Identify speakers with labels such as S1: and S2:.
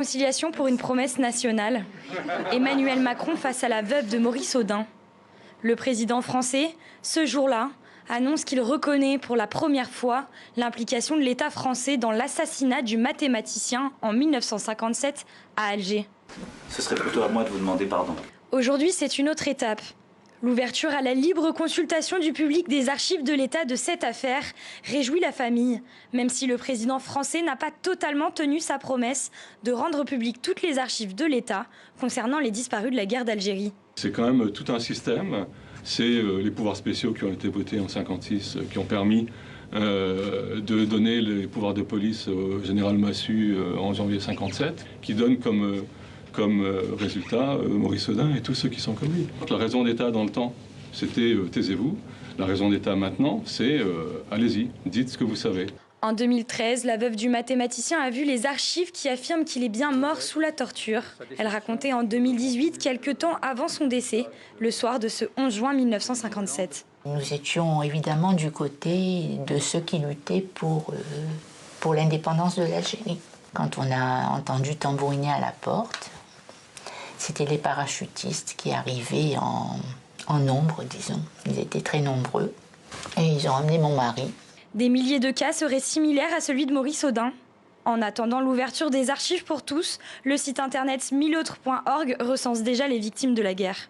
S1: Conciliation pour une promesse nationale. Emmanuel Macron face à la veuve de Maurice Audin. Le président français, ce jour-là, annonce qu'il reconnaît pour la première fois l'implication de l'État français dans l'assassinat du mathématicien en 1957 à Alger.
S2: Ce serait plutôt à moi de vous demander pardon.
S1: Aujourd'hui, c'est une autre étape. L'ouverture à la libre consultation du public des archives de l'État de cette affaire réjouit la famille, même si le président français n'a pas totalement tenu sa promesse de rendre publiques toutes les archives de l'État concernant les disparus de la guerre d'Algérie.
S3: C'est quand même tout un système. C'est les pouvoirs spéciaux qui ont été votés en 1956 qui ont permis de donner les pouvoirs de police au général Massu en janvier 1957, qui donnent comme résultat Maurice Audin et tous ceux qui sont comme lui. La raison d'État dans le temps, c'était taisez-vous. La raison d'État maintenant, c'est allez-y, dites ce que vous savez.
S1: En 2013, la veuve du mathématicien a vu les archives qui affirment qu'il est bien mort sous la torture. Elle racontait en 2018, quelques temps avant son décès, le soir de ce 11 juin 1957.
S4: Nous étions évidemment du côté de ceux qui luttaient pour l'indépendance de l'Algérie. Quand on a entendu tambouriner à la porte, c'était les parachutistes qui arrivaient en nombre, disons. Ils étaient très nombreux et ils ont emmené mon mari.
S1: Des milliers de cas seraient similaires à celui de Maurice Audin. En attendant l'ouverture des archives pour tous, le site internet 1000autres.org recense déjà les victimes de la guerre.